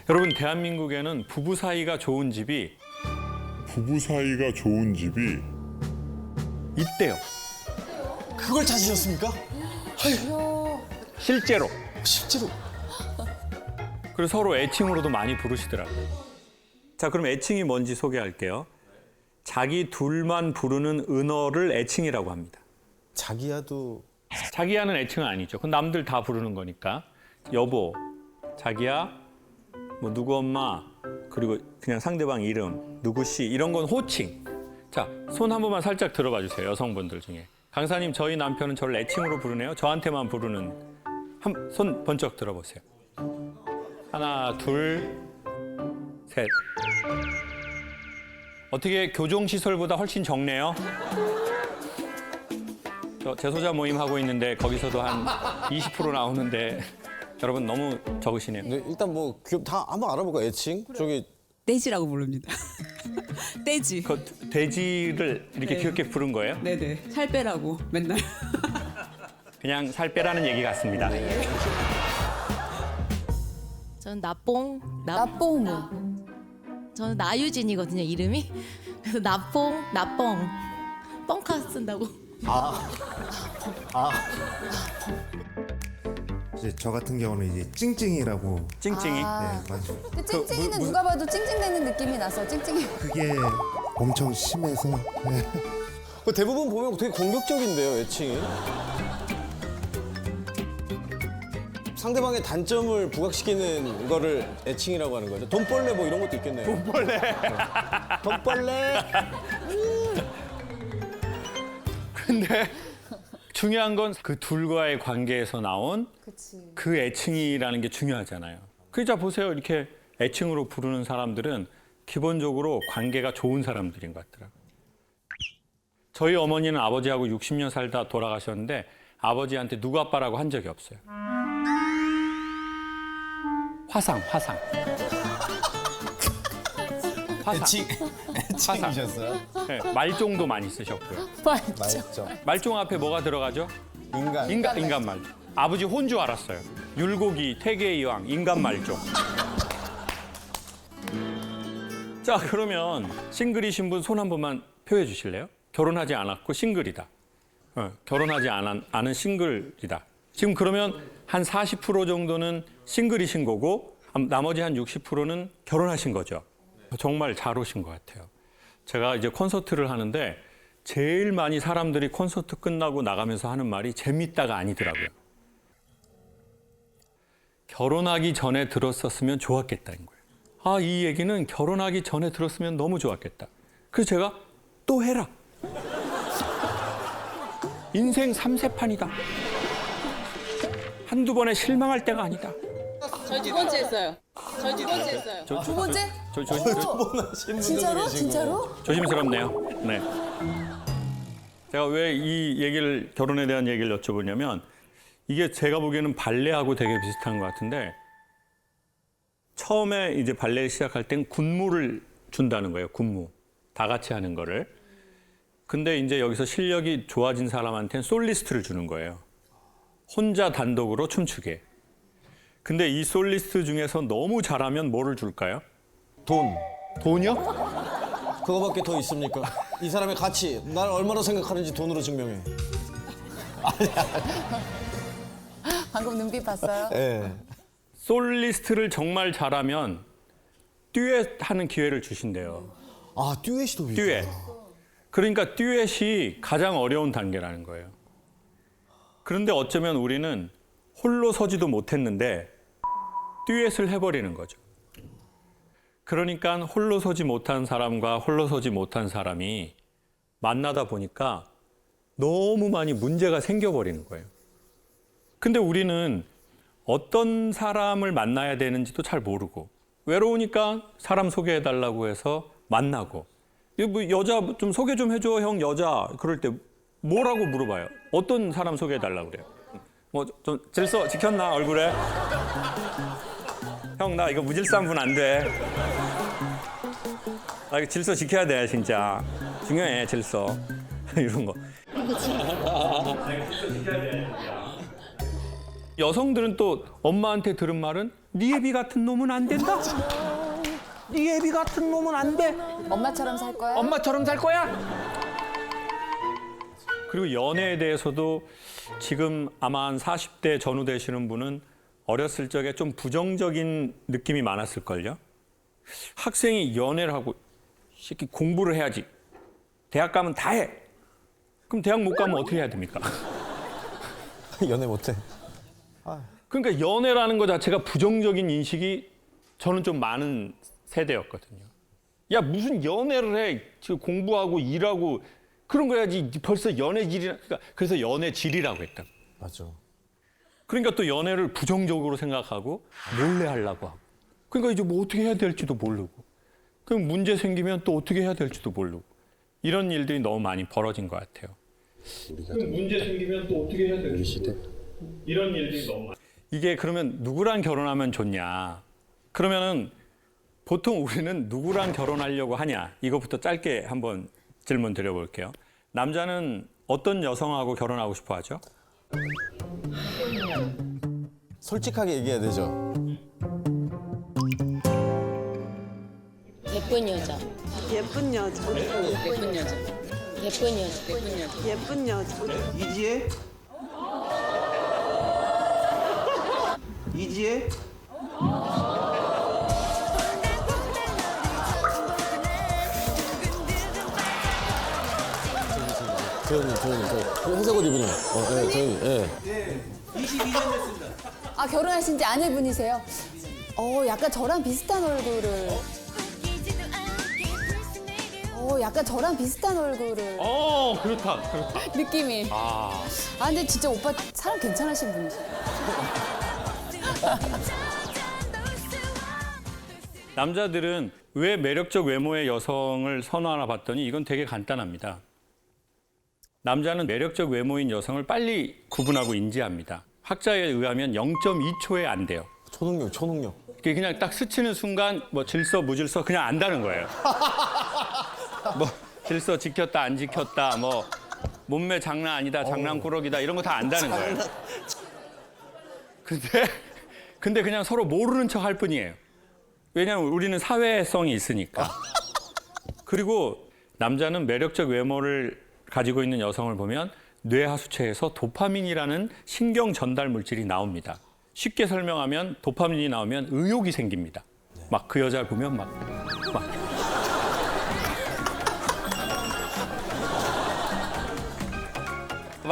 여러분, 대한민국에는 부부 사이가 좋은 집이 있대요. 그걸 찾으셨습니까? 실제로. 실제로. 그리고 서로 애칭으로도 많이 부르시더라고요. 자, 그럼 애칭이 뭔지 소개할게요. 자기 둘만 부르는 은어를 애칭이라고 합니다. 자기야도 자기야는 애칭은 아니죠. 그건 남들 다 부르는 거니까. 여보, 자기야, 뭐 누구 엄마, 그리고 그냥 상대방 이름, 누구씨, 이런 건 호칭. 자, 손 한 번만 살짝 들어봐 주세요. 여성분들 중에. 강사님, 저희 남편은 저를 애칭으로 부르네요. 저한테만 부르는. 손 번쩍 들어보세요. 하나, 둘, 셋. 어떻게 교정시설보다 훨씬 적네요? 저 재소자 모임 하고 있는데 거기서도 한 20% 나오는데 여러분 너무 적으시네요. 네, 일단 뭐 다 한번 알아볼까 애칭? 저기 떼지라고 부릅니다. 떼지. 그 돼지를 이렇게 네. 귀엽게 부른 거예요? 네네. 살 빼라고 맨날. 그냥 살 빼라는 얘기 같습니다. 저는 나뽕. 나뽕. 저는 나유진이거든요, 이름이. 그래서 나뽕, 나뻥. 뻥카 쓴다고. 이제 저 같은 경우는 이제 찡찡이라고. 찡찡이. 네, 맞아요. 그 찡찡이는 누가 봐도 찡찡대는 느낌이 나서 찡찡이. 그게 엄청 심해서. 네. 대부분 보면 되게 공격적인데요 애칭이. 상대방의 단점을 부각시키는 거를 애칭이라고 하는 거죠. 돈벌레 뭐 이런 것도 있겠네요. 돈벌레. 돈벌레. 근데 중요한 건 그 둘과의 관계에서 나온 그 애칭이라는 게 중요하잖아요. 그자 보세요. 이렇게 애칭으로 부르는 사람들은 기본적으로 관계가 좋은 사람들인 것 같더라고요. 저희 어머니는 아버지하고 60년 살다 돌아가셨는데 아버지한테 누구 아빠라고 한 적이 없어요. 화상. 애칭이셨어요? 네, 말종도 많이 쓰셨고요. 맞죠. 말종 앞에 뭐가 들어가죠? 인간. 인간 말종. 아버지 혼 줄 알았어요. 율곡이, 태계이왕, 인간 말종. 자, 그러면 싱글이신 분 손 한 번만 표해 주실래요? 결혼하지 않았고 싱글이다. 결혼하지 않은 싱글이다. 지금 그러면 한 40% 정도는 싱글이신 거고 나머지 한 60%는 결혼하신 거죠. 정말 잘 오신 것 같아요. 제가 이제 콘서트를 하는데 제일 많이 사람들이 콘서트 끝나고 나가면서 하는 말이 재밌다가 아니더라고요. 결혼하기 전에 들었었으면 좋았겠다는 거예요. 아, 이 얘기는 결혼하기 전에 들었으면 너무 좋았겠다. 그래서 제가 또 해라. 인생 3세판이다. 한두 번에 실망할 때가 아니다. 저 두 번째 했어요. 두 번째? 진짜로? 조심스럽네요. 네. 제가 왜 이 얘기를 결혼에 대한 얘기를 여쭤보냐면 이게 제가 보기에는 발레하고 되게 비슷한 것 같은데 처음에 이제 발레를 시작할 땐 군무를 준다는 거예요. 군무. 다 같이 하는 거를. 근데 이제 여기서 실력이 좋아진 사람한테는 솔리스트를 주는 거예요. 혼자 단독으로 춤추게. 근데 이 솔리스트 중에서 너무 잘하면 뭐를 줄까요? 돈이요? 그거밖에 더 있습니까? 이 사람의 가치, 날 얼마나 생각하는지 돈으로 증명해. 방금 눈빛 봤어요? 예. 솔리스트를 정말 잘하면 듀엣 하는 기회를 주신대요. 아, 듀엣이 더 듀엣. 그러니까 듀엣이 가장 어려운 단계라는 거예요. 그런데 어쩌면 우리는 홀로 서지도 못했는데 듀엣을 해버리는 거죠. 그러니까 홀로 서지 못한 사람과 홀로 서지 못한 사람이 만나다 보니까 너무 많이 문제가 생겨버리는 거예요. 근데 우리는 어떤 사람을 만나야 되는지도 잘 모르고 외로우니까 사람 소개해달라고 해서 만나고 뭐 여자 좀 소개 좀 해줘 형 여자 그럴 때 뭐라고 물어봐요? 어떤 사람 소개해달라고 그래요? 뭐 좀 질서 지켰나 얼굴에? 형 나 이거 무질서한 분 안 돼. 나 이거 질서 지켜야 돼 진짜 중요해 질서 이런 거. 여성들은 또 엄마한테 들은 말은 네 애비 같은 놈은 안 된다. 네 애비 같은 놈은 안 돼. 엄마처럼 살 거야? 엄마처럼 살 거야. 그리고 연애에 대해서도 지금 아마 한 40대 전후 되시는 분은 어렸을 적에 좀 부정적인 느낌이 많았을걸요. 학생이 연애를 하고 새끼 공부를 해야지. 대학 가면 다 해. 그럼 대학 못 가면 어떻게 해야 됩니까? 연애 못해. 그러니까 연애라는 것 자체가 부정적인 인식이 저는 좀 많은 세대였거든요. 야 무슨 연애를 해? 지금 공부하고 일하고 그런 거 해야지. 벌써 연애질이나. 그러니까 그래서 연애질이라고 했다. 맞아. 그러니까 또 연애를 부정적으로 생각하고 몰래 하려고 하고. 그러니까 이제 뭐 어떻게 해야 될지도 모르고. 그럼 문제 생기면 또 어떻게 해야 될지도 모르고. 이런 일들이 너무 많이 벌어진 것 같아요. 그럼 문제 생기면 또 어떻게 해야 될지 시대. 이런 일들이 너무 많아요. 이게 그러면 누구랑 결혼하면 좋냐? 그러면은 보통 우리는 누구랑 결혼하려고 하냐? 이것부터 짧게 한번 질문 드려볼게요. 남자는 어떤 여성하고 결혼하고 싶어 하죠? 솔직하게 얘기해야 되죠. 예쁜 여자. 예쁜 여자. 예쁜 여자. 예쁜 여자. 예쁜 여자. 이지혜? 이지혜? 조연이. 회색 옷 입은 형. 조연이. 예. 22년 됐습니다. 아, 결혼하신 지 아내분이세요? 약간 저랑 비슷한 얼굴을. 약간 저랑 비슷한 얼굴을. 그렇다. 느낌이. 근데 진짜 오빠 사람 괜찮으신 분이세요. 남자들은 왜 매력적 외모의 여성을 선호하나 봤더니 이건 되게 간단합니다. 남자는 매력적 외모인 여성을 빨리 구분하고 인지합니다. 학자에 의하면 0.2초에 안 돼요. 초능력. 그냥 딱 스치는 순간 뭐 질서 무질서 그냥 안다는 거예요. 뭐 질서 지켰다 안 지켰다 뭐 몸매 장난 아니다 장난꾸러기다 이런 거 다 안다는 거예요. 근데 그냥 서로 모르는 척 할 뿐이에요. 왜냐하면 우리는 사회성이 있으니까. 그리고 남자는 매력적 외모를 가지고 있는 여성을 보면 뇌하수체에서 도파민이라는 신경 전달 물질이 나옵니다. 쉽게 설명하면 도파민이 나오면 의욕이 생깁니다. 막 그 여자를 보면 막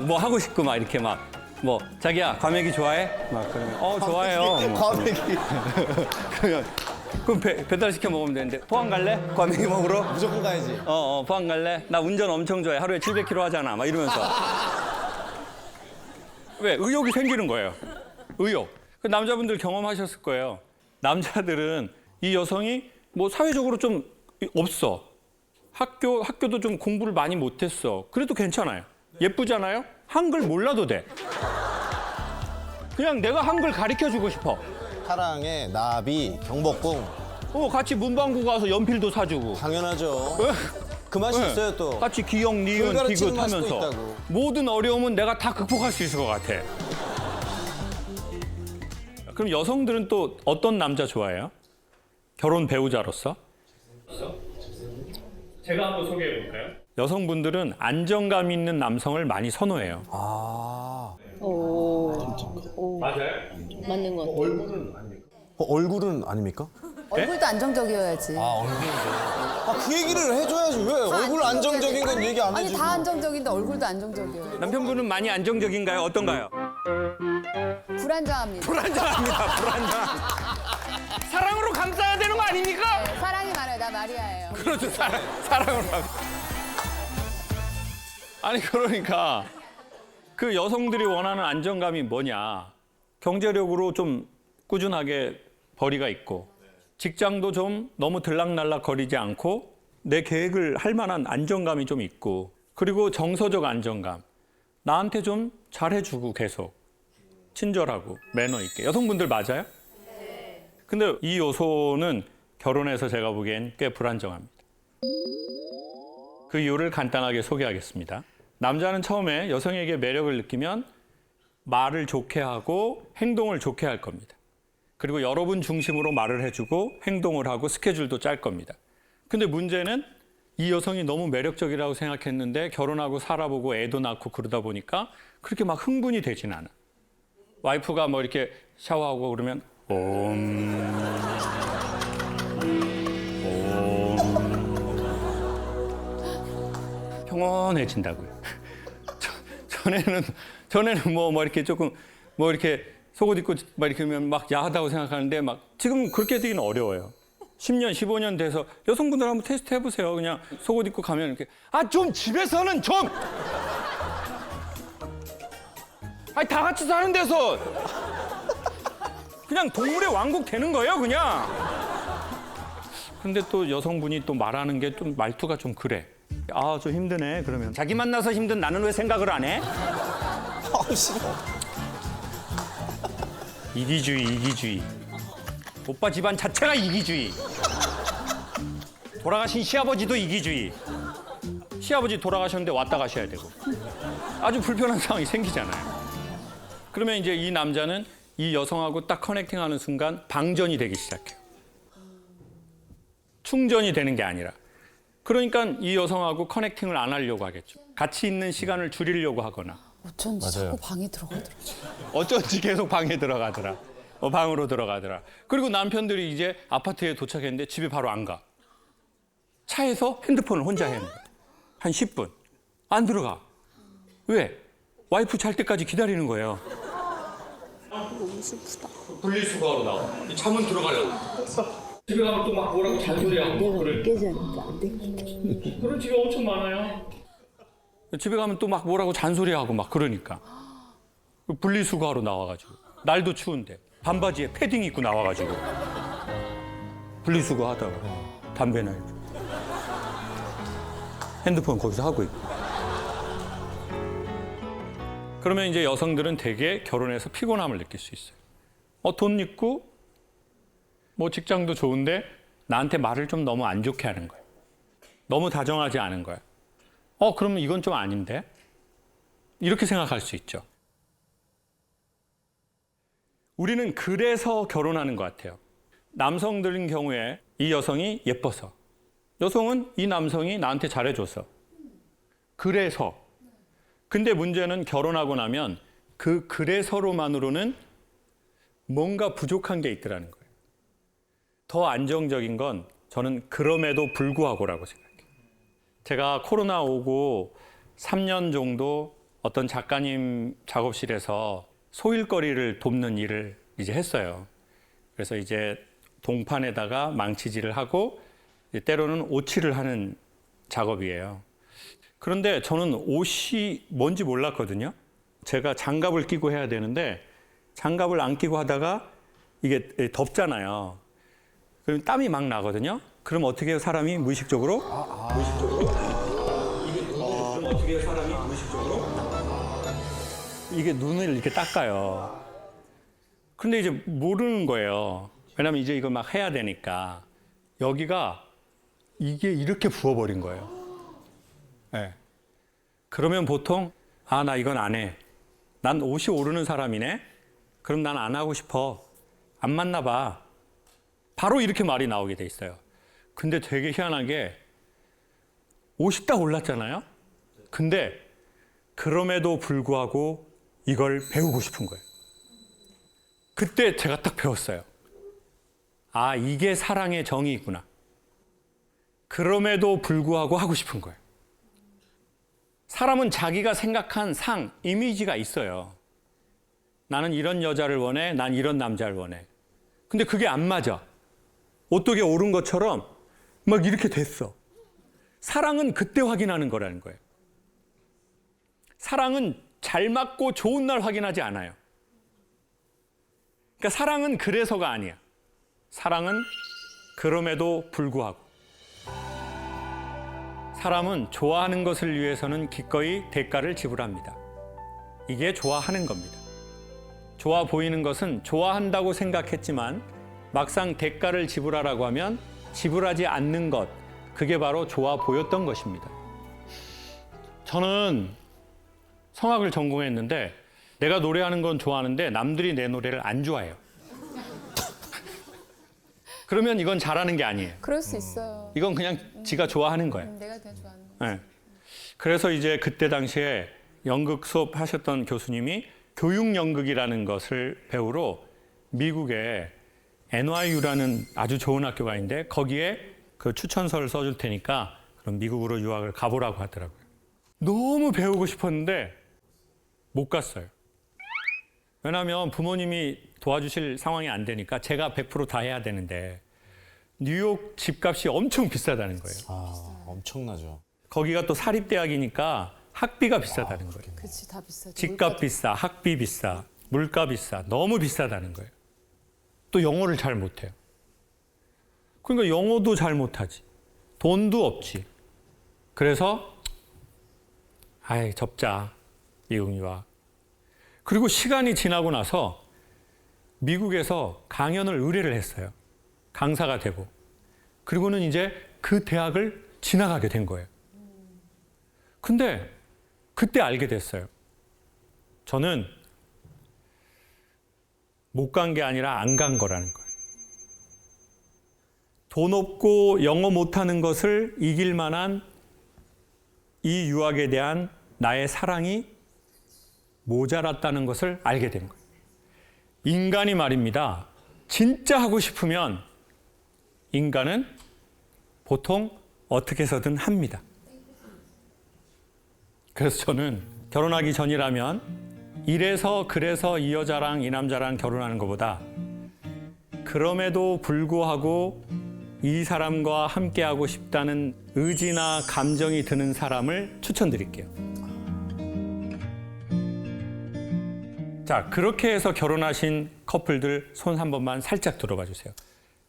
뭐 하고 싶고 막 이렇게 막 뭐 자기야 과메기 좋아해? 막 그러면 좋아해요. 뭐. 과메기. 그럼 배달 시켜 먹으면 되는데 포항 갈래? 과메기 먹으러? 무조건 가야지. 포항 갈래? 나 운전 엄청 좋아해. 하루에 700km 하잖아. 막 이러면서. 왜? 의욕이 생기는 거예요. 의욕. 그 남자분들 경험하셨을 거예요. 남자들은 이 여성이 뭐 사회적으로 좀 없어. 학교도 좀 공부를 많이 못했어. 그래도 괜찮아요. 예쁘잖아요? 한글 몰라도 돼. 그냥 내가 한글 가르쳐주고 싶어. 사랑해, 나비, 경복궁. 같이 문방구 가서 연필도 사주고. 당연하죠. 그 맛이 있어요 또. 같이 기억, 니은, 가르치는 디귿 맛이 또 하면서 있다고. 모든 어려움은 내가 다 극복할 수 있을 것 같아. 그럼 여성들은 또 어떤 남자 좋아해요? 결혼 배우자로서? 제가 한번 소개해 볼까요? 여성분들은 안정감 있는 남성을 많이 선호해요. 맞아요? 맞는 것 같아요. 얼굴은 아닙니까? 얼굴도 안정적이어야지. 그 얘기를 해줘야지. 왜 얼굴 안정적인 건 얘기 안 아니, 해주고. 다 안정적인데 얼굴도 안정적이어요. 남편분은 많이 안정적인가요? 어떤가요? 불안정합니다. 불안정합니다. 사랑으로 감싸야 되는 거 아닙니까? 사랑이 많아요. 나 마리아예요. 그렇죠. 사랑으로 아니 그러니까 그 여성들이 원하는 안정감이 뭐냐. 경제력으로 좀 꾸준하게 벌이가 있고 직장도 좀 너무 들락날락 거리지 않고 내 계획을 할 만한 안정감이 좀 있고 그리고 정서적 안정감. 나한테 좀 잘해주고 계속 친절하고 매너 있게. 여성분들 맞아요? 근데 이 요소는 결혼해서 제가 보기엔 꽤 불안정합니다. 그 이유를 간단하게 소개하겠습니다. 남자는 처음에 여성에게 매력을 느끼면 말을 좋게 하고 행동을 좋게 할 겁니다. 그리고 여러분 중심으로 말을 해주고 행동을 하고 스케줄도 짤 겁니다. 근데 문제는 이 여성이 너무 매력적이라고 생각했는데 결혼하고 살아보고 애도 낳고 그러다 보니까 그렇게 막 흥분이 되진 않아. 와이프가 뭐 이렇게 샤워하고 그러면 평온해진다고요. 전에는 뭐 이렇게 조금 뭐 이렇게 속옷 입고 막 이렇게 하면 막 야하다고 생각하는데 막 지금 그렇게 되기는 어려워요. 10년, 15년 돼서 여성분들 한번 테스트 해보세요. 그냥 속옷 입고 가면 이렇게 좀 집에서는 좀 다 같이 사는 데서 그냥 동물의 왕국 되는 거예요, 그냥. 근데 또 여성분이 또 말하는 게 좀 말투가 좀 그래. 좀 힘드네. 그러면 자기 만나서 힘든 나는 왜 생각을 안 해? 싫어. 이기주의. 오빠 집안 자체가 이기주의. 돌아가신 시아버지도 이기주의. 시아버지 돌아가셨는데 왔다 가셔야 되고. 아주 불편한 상황이 생기잖아요. 그러면 이제 이 남자는 이 여성하고 딱 커넥팅하는 순간 방전이 되기 시작해요. 충전이 되는 게 아니라. 그러니까 이 여성하고 커넥팅을 안 하려고 하겠죠. 같이 있는 시간을 줄이려고 하거나. 어쩐지 자꾸 방에 들어가더라고요. 어쩐지 계속 방에 들어가더라. 방으로 들어가더라. 그리고 남편들이 이제 아파트에 도착했는데 집에 바로 안 가. 차에서 핸드폰을 혼자 해는 거야. 한 10분. 안 들어가. 왜? 와이프 잘 때까지 기다리는 거예요. 너무 슬프다. 분리수거하러 나와. 잠은 들어가려고. 집에 가면 또 막 뭐라고 잔소리하고. 내가 늦게 자니까 안 돼. 그런 집이 엄청 많아요. 집에 가면 또 막 뭐라고 잔소리하고 막 그러니까. 분리수거하러 나와가지고. 날도 추운데 반바지에 패딩 입고 나와가지고. 분리수거하다가 담배나 이렇게. 핸드폰 거기서 하고 있고. 그러면 이제 여성들은 대개 결혼해서 피곤함을 느낄 수 있어요. 돈 있고 뭐 직장도 좋은데 나한테 말을 좀 너무 안 좋게 하는 거예요. 너무 다정하지 않은 거예요. 그러면 이건 좀 아닌데? 이렇게 생각할 수 있죠. 우리는 그래서 결혼하는 것 같아요. 남성들인 경우에 이 여성이 예뻐서, 여성은 이 남성이 나한테 잘해줘서. 그래서. 근데 문제는 결혼하고 나면 그 그래서로만으로는 뭔가 부족한 게 있더라는 거예요. 더 안정적인 건 저는 그럼에도 불구하고라고 생각해요. 제가 코로나 오고 3년 정도 어떤 작가님 작업실에서 소일거리를 돕는 일을 이제 했어요. 그래서 이제 동판에다가 망치질을 하고 때로는 오칠을 하는 작업이에요. 그런데 저는 옷이 뭔지 몰랐거든요. 제가 장갑을 끼고 해야 되는데 장갑을 안 끼고 하다가 이게 덥잖아요. 그럼 땀이 막 나거든요. 그럼 어떻게 해요, 사람이 무의식적으로? 무의식적으로? 그럼 어떻게 해요, 사람이 무의식적으로? 이게 눈을 이렇게 닦아요. 근데 이제 모르는 거예요. 왜냐면 이제 이걸 막 해야 되니까. 여기가 이게 이렇게 부어버린 거예요. 네. 그러면 보통 나 이건 안 해. 난 옷이 오르는 사람이네. 그럼 난 안 하고 싶어. 안 맞나 봐. 바로 이렇게 말이 나오게 돼 있어요. 근데 되게 희한하게 옷이 딱 올랐잖아요. 근데 그럼에도 불구하고 이걸 배우고 싶은 거예요. 그때 제가 딱 배웠어요. 이게 사랑의 정의구나. 그럼에도 불구하고 하고 싶은 거예요. 사람은 자기가 생각한 상, 이미지가 있어요. 나는 이런 여자를 원해, 난 이런 남자를 원해. 근데 그게 안 맞아. 오똑에 오른 것처럼 막 이렇게 됐어. 사랑은 그때 확인하는 거라는 거예요. 사랑은 잘 맞고 좋은 날 확인하지 않아요. 그러니까 사랑은 그래서가 아니야. 사랑은 그럼에도 불구하고. 사람은 좋아하는 것을 위해서는 기꺼이 대가를 지불합니다. 이게 좋아하는 겁니다. 좋아 보이는 것은 좋아한다고 생각했지만 막상 대가를 지불하라고 하면 지불하지 않는 것, 그게 바로 좋아 보였던 것입니다. 저는 성악을 전공했는데 내가 노래하는 건 좋아하는데 남들이 내 노래를 안 좋아해요. 그러면 이건 잘하는 게 아니에요. 그럴 수 있어요. 이건 그냥 지가 좋아하는 거예요. 내가 그냥 좋아하는 거. 네. 그래서 이제 그때 당시에 연극 수업 하셨던 교수님이 교육 연극이라는 것을 배우러 미국에 NYU라는 아주 좋은 학교가 있는데 거기에 그 추천서를 써줄 테니까 그럼 미국으로 유학을 가보라고 하더라고요. 너무 배우고 싶었는데 못 갔어요. 왜냐하면 부모님이 도와주실 상황이 안 되니까 제가 100% 다 해야 되는데 뉴욕 집값이 엄청 비싸다는 거예요. 아, 엄청나죠. 거기가 또 사립대학이니까 학비가 비싸다는 거예요. 그치, 다 비싸죠. 집값 비싸, 학비 비싸, 물가 비싸, 너무 비싸다는 거예요. 또 영어를 잘 못해요. 그러니까 영어도 잘 못하지. 돈도 없지. 그래서 아이 접자, 미국 유학. 그리고 시간이 지나고 나서 미국에서 강연을 의뢰를 했어요. 강사가 되고. 그리고는 이제 그 대학을 지나가게 된 거예요. 근데 그때 알게 됐어요. 저는 못 간 게 아니라 안 간 거라는 거예요. 돈 없고 영어 못하는 것을 이길 만한 이 유학에 대한 나의 사랑이 모자랐다는 것을 알게 된 거예요. 인간이 말입니다. 진짜 하고 싶으면 인간은 보통 어떻게 해서든 합니다. 그래서 저는 결혼하기 전이라면 이래서 그래서 이 여자랑 이 남자랑 결혼하는 것보다 그럼에도 불구하고 이 사람과 함께하고 싶다는 의지나 감정이 드는 사람을 추천드릴게요. 자, 그렇게 해서 결혼하신 커플들 손 한 번만 살짝 들어봐 주세요.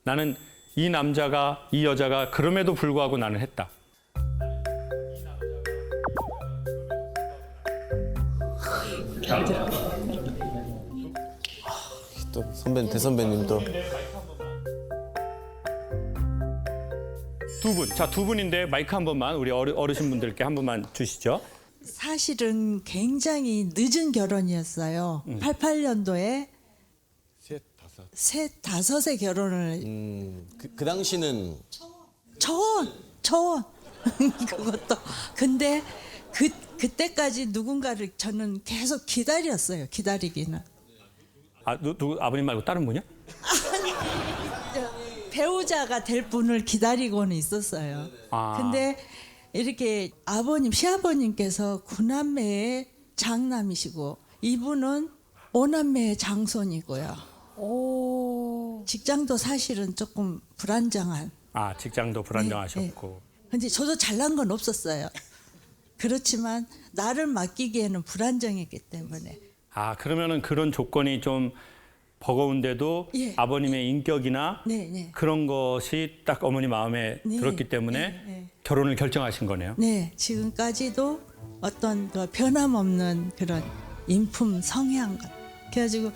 나는 이 남자가, 이 여자가 그럼에도 불구하고 나는 했다. 또 선배, 대선배님 또. 두 분, 자, 두 분인데 마이크 한 번만 우리 어르신분들께 한 번만 주시죠. 사실은 굉장히 늦은 결혼이었어요. 88년도에 셋, 다섯에 결혼을 그 당시는 초원 그것도 근데 그때까지 누군가를 저는 계속 기다렸어요. 기다리기는 아, 누구 아버님 말고 다른 분이요? 배우자가 될 분을 기다리고는 있었어요. 아. 근데 이렇게 아버님, 시아버님께서 9남매의 장남이시고 이분은 5남매의 장손이고요. 오. 직장도 사실은 조금 불안정한. 아, 직장도 불안정하셨고. 근데 저도 잘난 건 없었어요. 그렇지만 나를 맡기기에는 불안정했기 때문에. 아, 그러면은 그런 조건이 좀 버거운데도 예. 아버님의 인격이나 네, 네. 그런 것이 딱 어머니 마음에 네, 들었기 때문에 네. 결혼을 결정하신 거네요. 네, 지금까지도 어떤 그 변함없는 그런 인품 성향 같. 그래가지고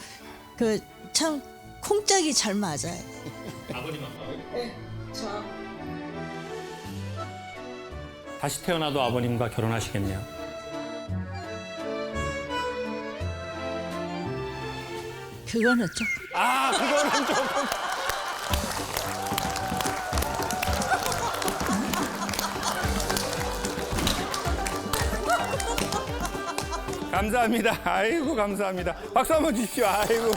그 참 콩짝이 잘 맞아요. 다시 태어나도 아버님과 결혼하시겠네요. 그거는 좀. 아, 그거는 좀. 감사합니다. 아이고, 감사합니다. 박수 한번 주십시오. 아이고.